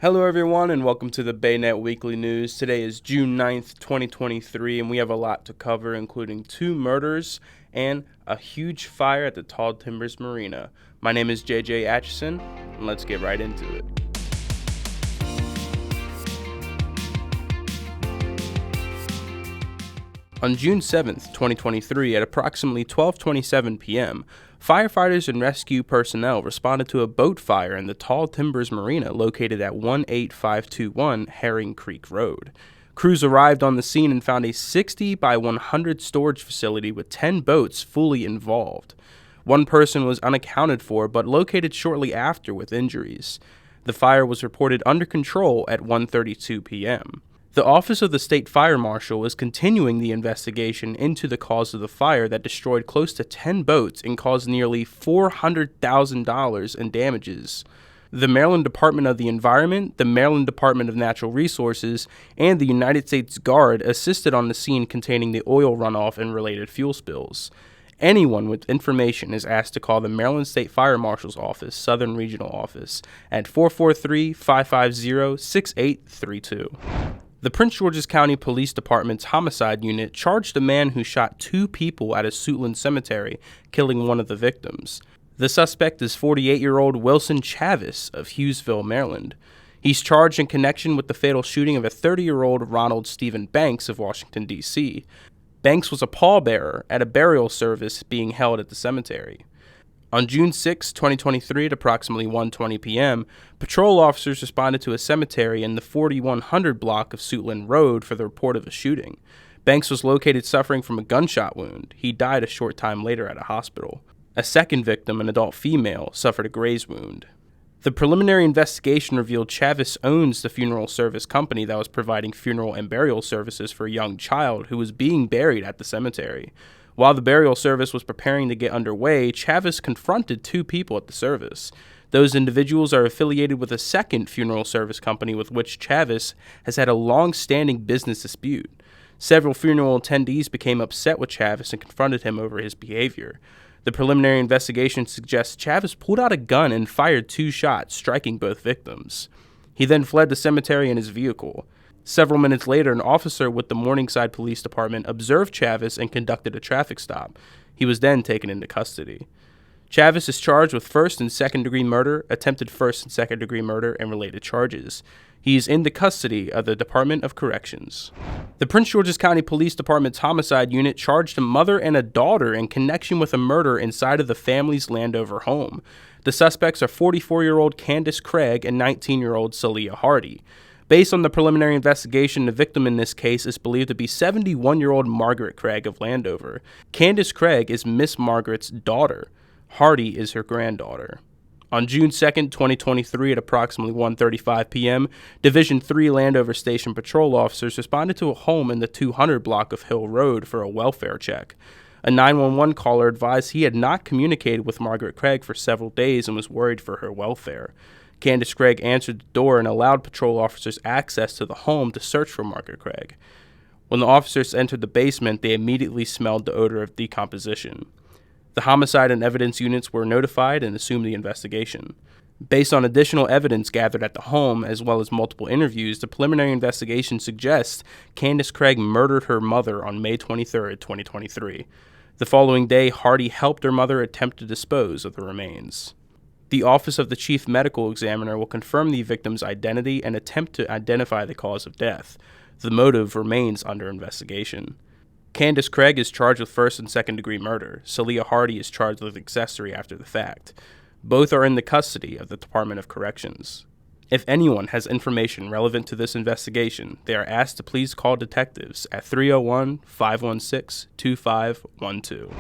Hello everyone and welcome to the BayNet Weekly News. Today is June 9th, 2023, and we have a lot to cover, including 2 murders and a huge fire at the Tall Timbers Marina. My name is JJ Atchison, and let's get right into it. On June 7th, 2023, at approximately 12:27 p.m., firefighters and rescue personnel responded to a boat fire in the Tall Timbers Marina located at 18521 Herring Creek Road. Crews arrived on the scene and found a 60 by 100 storage facility with 10 boats fully involved. One person was unaccounted for but located shortly after with injuries. The fire was reported under control at 1:32 p.m. The Office of the State Fire Marshal is continuing the investigation into the cause of the fire that destroyed close to 10 boats and caused nearly $400,000 in damages. The Maryland Department of the Environment, the Maryland Department of Natural Resources, and the United States Guard assisted on the scene containing the oil runoff and related fuel spills. Anyone with information is asked to call the Maryland State Fire Marshal's Office, Southern Regional Office, at 443-550-6832. The Prince George's County Police Department's homicide unit charged a man who shot 2 people at a Suitland cemetery, killing one of the victims. The suspect is 48-year-old Wilson Chavis of Hughesville, Maryland. He's charged in connection with the fatal shooting of a 30-year-old Ronald Stephen Banks of Washington, D.C. Banks was a pallbearer at a burial service being held at the cemetery. On June 6, 2023, at approximately 1:20 p.m., patrol officers responded to a cemetery in the 4100 block of Suitland Road for the report of a shooting. Banks was located suffering from a gunshot wound. He died a short time later at a hospital. A second victim, an adult female, suffered a graze wound. The preliminary investigation revealed Chavis owns the funeral service company that was providing funeral and burial services for a young child who was being buried at the cemetery. While the burial service was preparing to get underway, Chavis confronted 2 people at the service. Those individuals are affiliated with a second funeral service company with which Chavis has had a long-standing business dispute. Several funeral attendees became upset with Chavis and confronted him over his behavior. The preliminary investigation suggests Chavis pulled out a gun and fired 2 shots, striking both victims. He then fled the cemetery in his vehicle. Several minutes later, an officer with the Morningside Police Department observed Chavis and conducted a traffic stop. He was then taken into custody. Chavis is charged with first and second-degree murder, attempted first and second-degree murder, and related charges. He is in the custody of the Department of Corrections. The Prince George's County Police Department's homicide unit charged a mother and a daughter in connection with a murder inside of the family's Landover home. The suspects are 44-year-old Candace Craig and 19-year-old Celia Hardy. Based on the preliminary investigation, the victim in this case is believed to be 71-year-old Margaret Craig of Landover. Candace Craig is Miss Margaret's daughter. Hardy is her granddaughter. On June 2nd, 2023, at approximately 1:35 p.m., Division 3 Landover Station patrol officers responded to a home in the 200 block of Hill Road for a welfare check. A 911 caller advised he had not communicated with Margaret Craig for several days and was worried for her welfare. Candace Craig answered the door and allowed patrol officers access to the home to search for Margaret Craig. When the officers entered the basement, they immediately smelled the odor of decomposition. The homicide and evidence units were notified and assumed the investigation. Based on additional evidence gathered at the home, as well as multiple interviews, the preliminary investigation suggests Candace Craig murdered her mother on May 23, 2023. The following day, Hardy helped her mother attempt to dispose of the remains. The Office of the Chief Medical Examiner will confirm the victim's identity and attempt to identify the cause of death. The motive remains under investigation. Candace Craig is charged with first and second-degree murder. Celia Hardy is charged with accessory after the fact. Both are in the custody of the Department of Corrections. If anyone has information relevant to this investigation, they are asked to please call detectives at 301-516-2512.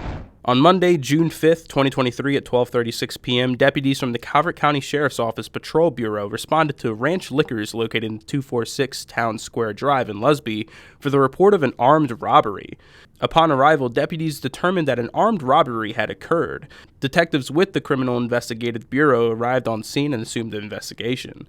On Monday, June 5th, 2023 at 12:36 p.m., deputies from the Calvert County Sheriff's Office Patrol Bureau responded to Ranch Liquors located in 246 Town Square Drive in Lusby for the report of an armed robbery. Upon arrival, deputies determined that an armed robbery had occurred. Detectives with the Criminal Investigative Bureau arrived on scene and assumed the investigation.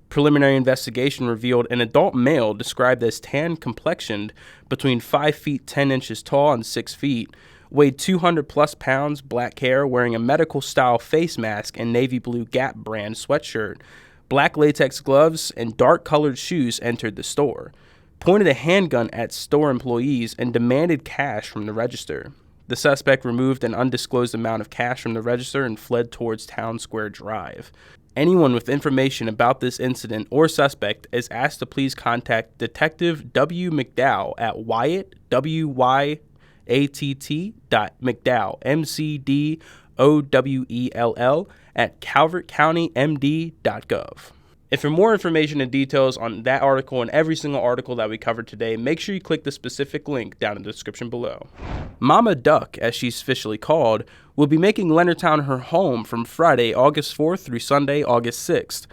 Preliminary investigation revealed an adult male described as tan-complexioned, between 5 feet 10 inches tall and 6 feet, weighed 200 plus pounds, black hair, wearing a medical-style face mask and navy blue Gap brand sweatshirt, Black latex gloves and dark-colored shoes entered the store, pointed a handgun at store employees, and demanded cash from the register. The suspect removed an undisclosed amount of cash from the register and fled towards Town Square Drive. Anyone with information about this incident or suspect is asked to please contact Detective W. McDowell at Wyatt, WYATT.McDowell, MCDOWELL, at calvertcountymd.gov. And for more information and details on that article and every single article that we covered today, make sure you click the specific link down in the description below. Mama Duck, as she's officially called, will be making Leonardtown her home from Friday, August 4th through Sunday, August 6th.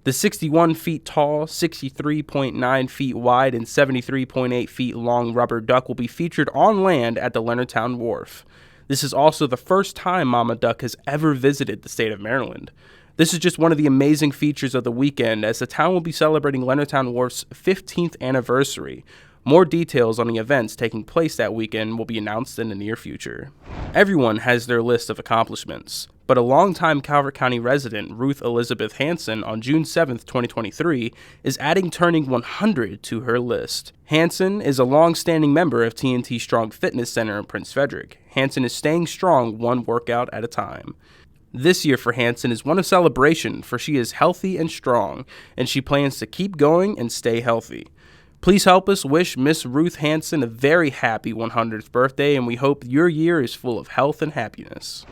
The 61 feet tall, 63.9 feet wide, and 73.8 feet long rubber duck will be featured on land at the Leonardtown Wharf. This is also the first time Mama Duck has ever visited the state of Maryland. This is just one of the amazing features of the weekend, as the town will be celebrating Leonardtown Wharf's 15th anniversary. More details on the events taking place that weekend will be announced in the near future. Everyone has their list of accomplishments, but a longtime Calvert County resident, Ruth Elizabeth Hansen, on June 7, 2023, is adding turning 100 to her list. Hansen is a long-standing member of TNT Strong Fitness Center in Prince Frederick. Hansen is staying strong one workout at a time. This year for Hansen is one of celebration, for she is healthy and strong, and she plans to keep going and stay healthy. Please help us wish Miss Ruth Hansen a very happy 100th birthday, and we hope your year is full of health and happiness.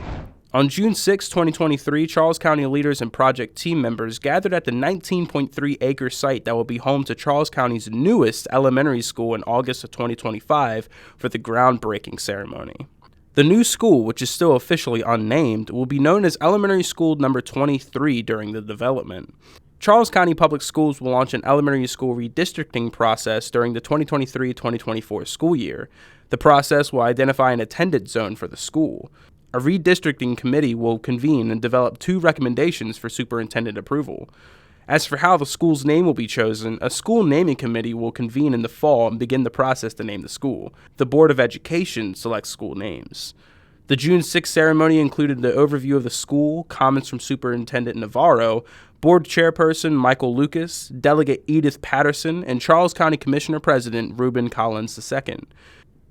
On June 6, 2023, Charles County leaders and project team members gathered at the 19.3-acre site that will be home to Charles County's newest elementary school in August of 2025 for the groundbreaking ceremony. The new school, which is still officially unnamed, will be known as Elementary School Number 23 during the development. Charles County Public Schools will launch an elementary school redistricting process during the 2023-2024 school year. The process will identify an attendance zone for the school. A redistricting committee will convene and develop 2 recommendations for superintendent approval. As for how the school's name will be chosen, a school naming committee will convene in the fall and begin the process to name the school. The Board of Education selects school names. The June 6th ceremony included the overview of the school, comments from Superintendent Navarro, Board Chairperson Michael Lucas, Delegate Edith Patterson, and Charles County Commissioner President Reuben Collins II.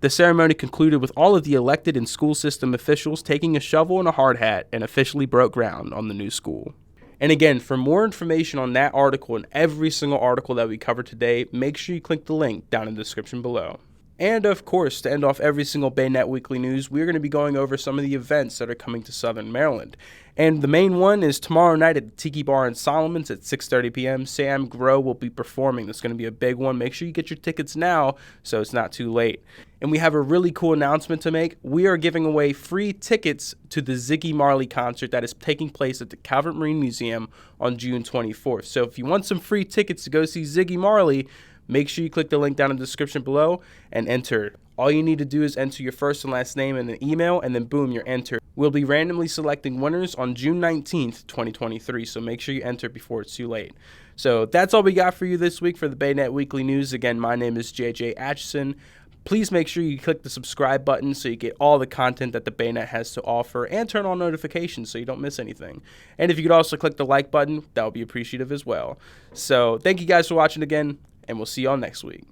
The ceremony concluded with all of the elected and school system officials taking a shovel and a hard hat and officially broke ground on the new school. And again, for more information on that article and every single article that we covered today, make sure you click the link down in the description below. And of course, to end off every single BayNet Weekly News, we're going to be going over some of the events that are coming to Southern Maryland. And the main one is tomorrow night at the Tiki Bar in Solomon's at 6:30 p.m. Sam Grow will be performing. That's going to be a big one. Make sure you get your tickets now so it's not too late. And we have a really cool announcement to make. We are giving away free tickets to the Ziggy Marley concert that is taking place at the Calvert Marine Museum on June 24th. So if you want some free tickets to go see Ziggy Marley, make sure you click the link down in the description below and enter. All you need to do is enter your first and last name and an email, and then boom, you're entered. We'll be randomly selecting winners on June 19th, 2023, so make sure you enter before it's too late. So that's all we got for you this week for the BayNet Weekly News. Again, my name is JJ Atchison. Please make sure you click the subscribe button so you get all the content that the BayNet has to offer, and turn on notifications so you don't miss anything. And if you could also click the like button, that would be appreciative as well. So thank you guys for watching again, and we'll see you all next week.